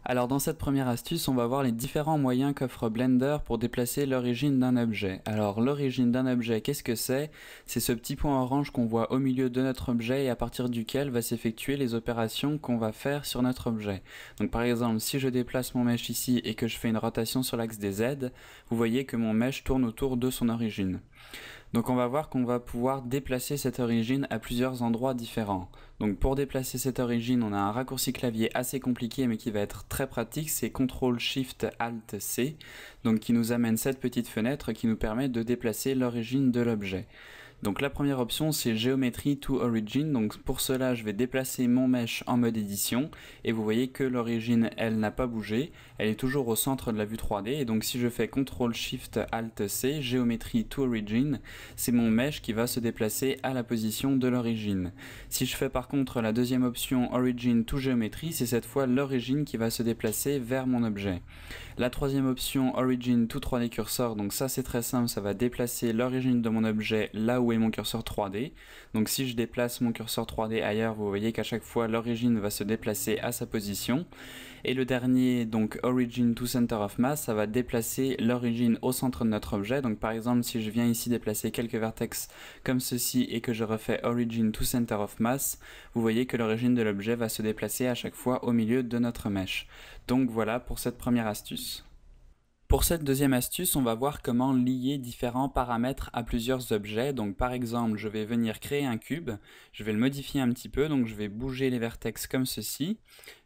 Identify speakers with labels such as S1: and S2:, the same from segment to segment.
S1: Alors dans cette première astuce, on va voir les différents moyens qu'offre Blender pour déplacer l'origine d'un objet. Alors l'origine d'un objet, qu'est-ce que c'est? C'est ce petit point orange qu'on voit au milieu de notre objet et à partir duquel va s'effectuer les opérations qu'on va faire sur notre objet. Donc par exemple, si je déplace mon mesh ici et que je fais une rotation sur l'axe des Z, vous voyez que mon mesh tourne autour de son origine. Donc on va voir qu'on va pouvoir déplacer cette origine à plusieurs endroits différents. Donc pour déplacer cette origine, on a un raccourci clavier assez compliqué mais qui va être très pratique, c'est CTRL-SHIFT-ALT-C, donc qui nous amène cette petite fenêtre qui nous permet de déplacer l'origine de l'objet. Donc la première option c'est Geometry to Origin, donc pour cela je vais déplacer mon mesh en mode édition et vous voyez que l'origine elle n'a pas bougé, elle est toujours au centre de la vue 3D et donc si je fais CTRL SHIFT ALT C, Geometry to Origin, c'est mon mesh qui va se déplacer à la position de l'origine. Si je fais par contre la deuxième option Origin to Geometry, c'est cette fois l'origine qui va se déplacer vers mon objet. La troisième option Origin to 3D Cursor, donc ça c'est très simple, ça va déplacer l'origine de mon objet là où est mon curseur 3D. Donc si je déplace mon curseur 3D ailleurs, vous voyez qu'à chaque fois l'origine va se déplacer à sa position. Et le dernier, donc Origin to Center of Mass, ça va déplacer l'origine au centre de notre objet. Donc par exemple, si je viens ici déplacer quelques vertex comme ceci et que je refais Origin to Center of Mass, vous voyez que l'origine de l'objet va se déplacer à chaque fois au milieu de notre mesh. Donc voilà pour cette première astuce. Pour cette deuxième astuce, on va voir comment lier différents paramètres à plusieurs objets. Donc par exemple, je vais venir créer un cube, je vais le modifier un petit peu, donc je vais bouger les vertex comme ceci.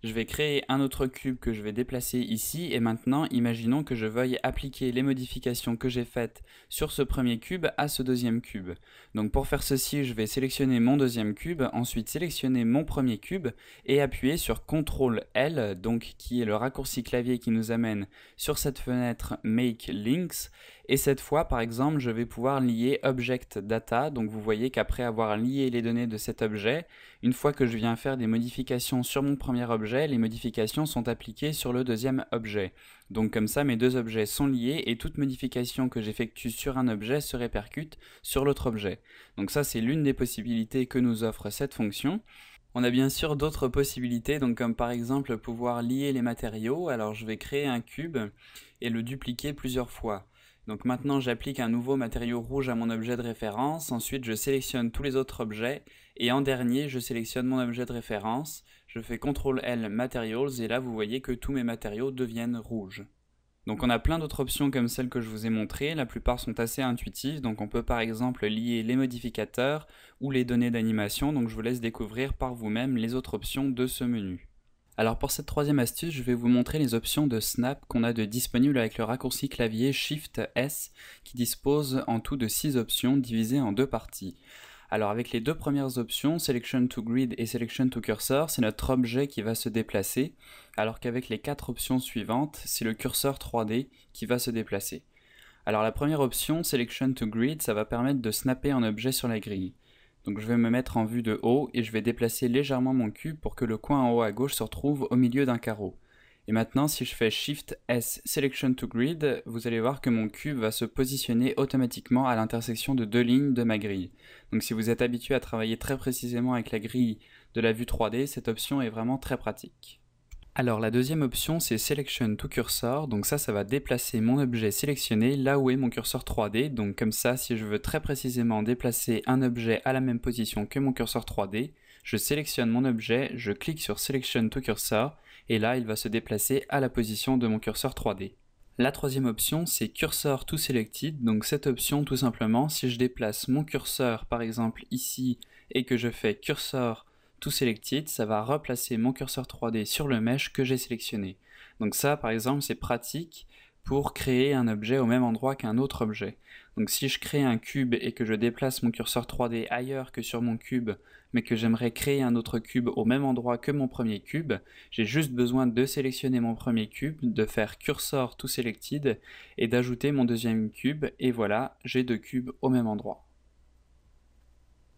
S1: Je vais créer un autre cube que je vais déplacer ici et maintenant, imaginons que je veuille appliquer les modifications que j'ai faites sur ce premier cube à ce deuxième cube. Donc pour faire ceci, je vais sélectionner mon deuxième cube, ensuite sélectionner mon premier cube et appuyer sur CTRL L, donc qui est le raccourci clavier qui nous amène sur cette fenêtre Make Links, et cette fois par exemple je vais pouvoir lier Object Data, donc vous voyez qu'après avoir lié les données de cet objet, une fois que je viens faire des modifications sur mon premier objet, les modifications sont appliquées sur le deuxième objet. Donc comme ça mes deux objets sont liés et toute modification que j'effectue sur un objet se répercute sur l'autre objet. Donc ça c'est l'une des possibilités que nous offre cette fonction. On a bien sûr d'autres possibilités, donc comme par exemple pouvoir lier les matériaux. Alors je vais créer un cube et le dupliquer plusieurs fois. Donc maintenant j'applique un nouveau matériau rouge à mon objet de référence, ensuite je sélectionne tous les autres objets, et en dernier je sélectionne mon objet de référence, je fais CTRL L Materials, et là vous voyez que tous mes matériaux deviennent rouges. Donc on a plein d'autres options comme celles que je vous ai montrées, la plupart sont assez intuitives, donc on peut par exemple lier les modificateurs ou les données d'animation, donc je vous laisse découvrir par vous-même les autres options de ce menu. Alors pour cette troisième astuce, je vais vous montrer les options de Snap qu'on a de disponibles avec le raccourci clavier Shift S qui dispose en tout de 6 options divisées en deux parties. Alors avec les deux premières options, Selection to Grid et Selection to Cursor, c'est notre objet qui va se déplacer, alors qu'avec les 4 options suivantes, c'est le curseur 3D qui va se déplacer. Alors la première option, Selection to Grid, ça va permettre de snapper un objet sur la grille. Donc je vais me mettre en vue de haut et je vais déplacer légèrement mon cube pour que le coin en haut à gauche se retrouve au milieu d'un carreau. Et maintenant, si je fais Shift S Selection to Grid, vous allez voir que mon cube va se positionner automatiquement à l'intersection de deux lignes de ma grille. Donc si vous êtes habitué à travailler très précisément avec la grille de la vue 3D, cette option est vraiment très pratique. Alors la deuxième option c'est Selection to Cursor, donc ça va déplacer mon objet sélectionné là où est mon curseur 3D, donc comme ça si je veux très précisément déplacer un objet à la même position que mon curseur 3D, je sélectionne mon objet, je clique sur Selection to Cursor, et là il va se déplacer à la position de mon curseur 3D. La troisième option c'est Cursor to Selected, donc cette option tout simplement, si je déplace mon curseur par exemple ici et que je fais Cursor to Selected, ça va replacer mon curseur 3D sur le mesh que j'ai sélectionné. Donc ça par exemple c'est pratique pour créer un objet au même endroit qu'un autre objet. Donc si je crée un cube et que je déplace mon curseur 3D ailleurs que sur mon cube, mais que j'aimerais créer un autre cube au même endroit que mon premier cube, j'ai juste besoin de sélectionner mon premier cube, de faire Cursor to Selected et d'ajouter mon deuxième cube, et voilà, j'ai deux cubes au même endroit.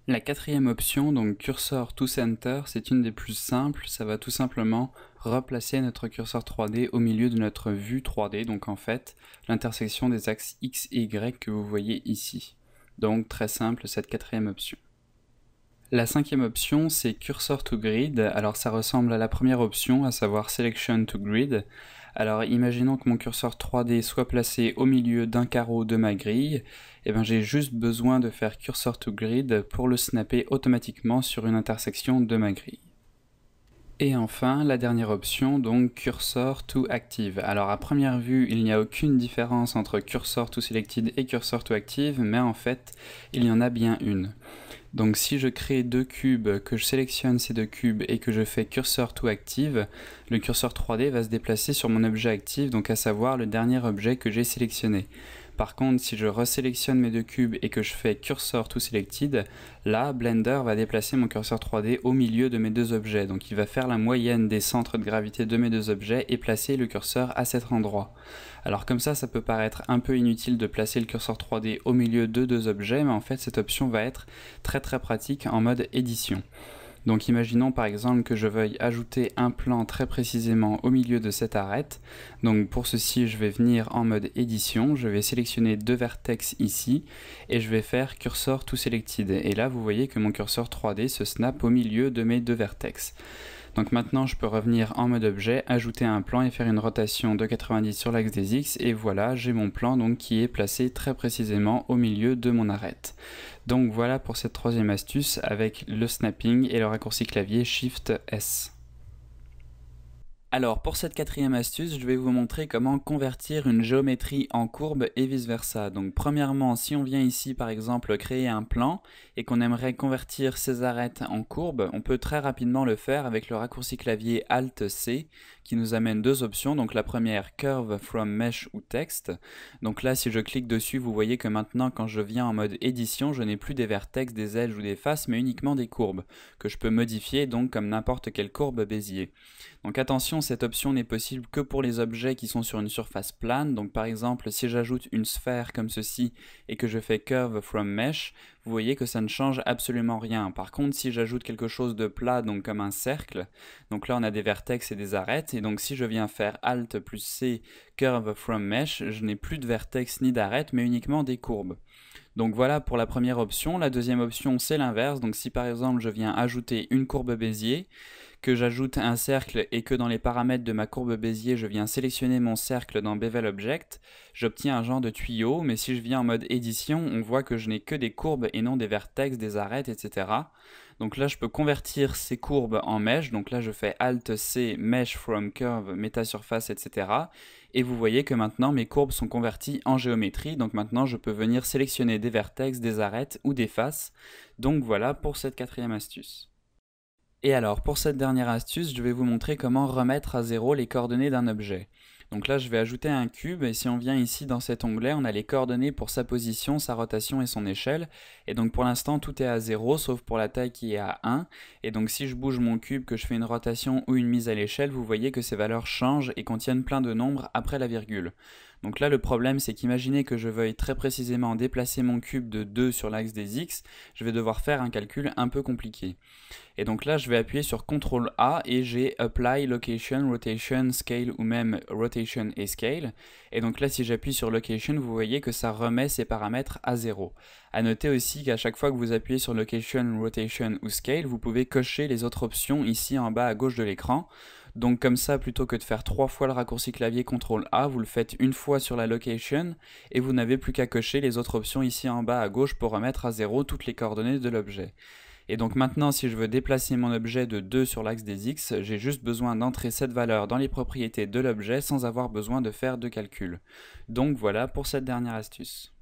S1: La quatrième option, donc Cursor to Center, c'est une des plus simples, ça va tout simplement replacer notre curseur 3D au milieu de notre vue 3D, donc en fait l'intersection des axes X et Y que vous voyez ici. Donc très simple cette quatrième option. La cinquième option, c'est Cursor to Grid. Alors ça ressemble à la première option, à savoir Selection to Grid. Alors imaginons que mon curseur 3D soit placé au milieu d'un carreau de ma grille. Et bien j'ai juste besoin de faire Cursor to Grid pour le snapper automatiquement sur une intersection de ma grille. Et enfin, la dernière option, donc Cursor to Active. Alors à première vue, il n'y a aucune différence entre Cursor to Selected et Cursor to Active, mais en fait, il y en a bien une. Donc si je crée deux cubes, que je sélectionne ces deux cubes et que je fais Cursor to Active, le curseur 3D va se déplacer sur mon objet actif, donc à savoir le dernier objet que j'ai sélectionné. Par contre, si je resélectionne mes deux cubes et que je fais Cursor to Selected, là, Blender va déplacer mon curseur 3D au milieu de mes deux objets. Donc il va faire la moyenne des centres de gravité de mes deux objets et placer le curseur à cet endroit. Alors comme ça peut paraître un peu inutile de placer le curseur 3D au milieu de deux objets, mais en fait cette option va être très pratique en mode édition. Donc imaginons par exemple que je veuille ajouter un plan très précisément au milieu de cette arête. Donc pour ceci, je vais venir en mode édition, je vais sélectionner deux vertex ici et je vais faire Cursor to Selected. Et là vous voyez que mon curseur 3D se snap au milieu de mes deux vertex. Donc maintenant je peux revenir en mode objet, ajouter un plan et faire une rotation de 90 sur l'axe des X, et voilà, j'ai mon plan donc qui est placé très précisément au milieu de mon arête. Donc voilà pour cette troisième astuce avec le snapping et le raccourci clavier Shift S. Alors pour cette quatrième astuce, je vais vous montrer comment convertir une géométrie en courbe et vice versa. Donc premièrement, si on vient ici par exemple créer un plan et qu'on aimerait convertir ces arêtes en courbes, on peut très rapidement le faire avec le raccourci clavier Alt-C qui nous amène deux options. Donc la première, Curve from Mesh ou Text. Donc là si je clique dessus, vous voyez que maintenant quand je viens en mode édition, je n'ai plus des vertex, des edges ou des faces, mais uniquement des courbes que je peux modifier donc comme n'importe quelle courbe Bézier. Donc attention, cette option n'est possible que pour les objets qui sont sur une surface plane. Donc par exemple, si j'ajoute une sphère comme ceci et que je fais Curve from Mesh, vous voyez que ça ne change absolument rien. Par contre, si j'ajoute quelque chose de plat, donc comme un cercle, donc là on a des vertex et des arêtes, et donc si je viens faire Alt plus C, Curve from Mesh, je n'ai plus de vertex ni d'arêtes, mais uniquement des courbes. Donc voilà pour la première option. La deuxième option, c'est l'inverse. Donc si par exemple je viens ajouter une courbe Bézier, que j'ajoute un cercle et que dans les paramètres de ma courbe Bézier, je viens sélectionner mon cercle dans Bevel Object, j'obtiens un genre de tuyau, mais si je viens en mode édition, on voit que je n'ai que des courbes et non des vertex, des arêtes, etc. Donc là, je peux convertir ces courbes en mesh. Donc là, je fais Alt-C, Mesh from Curve, Metasurface, etc. Et vous voyez que maintenant, mes courbes sont converties en géométrie. Donc maintenant, je peux venir sélectionner des vertex, des arêtes ou des faces. Donc voilà pour cette quatrième astuce. Et alors, pour cette dernière astuce, je vais vous montrer comment remettre à zéro les coordonnées d'un objet. Donc là, je vais ajouter un cube, et si on vient ici dans cet onglet, on a les coordonnées pour sa position, sa rotation et son échelle. Et donc pour l'instant, tout est à 0, sauf pour la taille qui est à 1. Et donc si je bouge mon cube, que je fais une rotation ou une mise à l'échelle, vous voyez que ces valeurs changent et contiennent plein de nombres après la virgule. Donc là, le problème, c'est qu'imaginez que je veuille très précisément déplacer mon cube de 2 sur l'axe des X, je vais devoir faire un calcul un peu compliqué. Et donc là, je vais appuyer sur CTRL A et j'ai Apply, Location, Rotation, Scale ou même Rotation et Scale. Et donc là, si j'appuie sur Location, vous voyez que ça remet ces paramètres à 0. A noter aussi qu'à chaque fois que vous appuyez sur Location, Rotation ou Scale, vous pouvez cocher les autres options ici en bas à gauche de l'écran. Donc comme ça, plutôt que de faire 3 fois le raccourci clavier CTRL A, vous le faites une fois sur la location et vous n'avez plus qu'à cocher les autres options ici en bas à gauche pour remettre à 0 toutes les coordonnées de l'objet. Et donc maintenant, si je veux déplacer mon objet de 2 sur l'axe des X, j'ai juste besoin d'entrer cette valeur dans les propriétés de l'objet sans avoir besoin de faire de calcul. Donc voilà pour cette dernière astuce.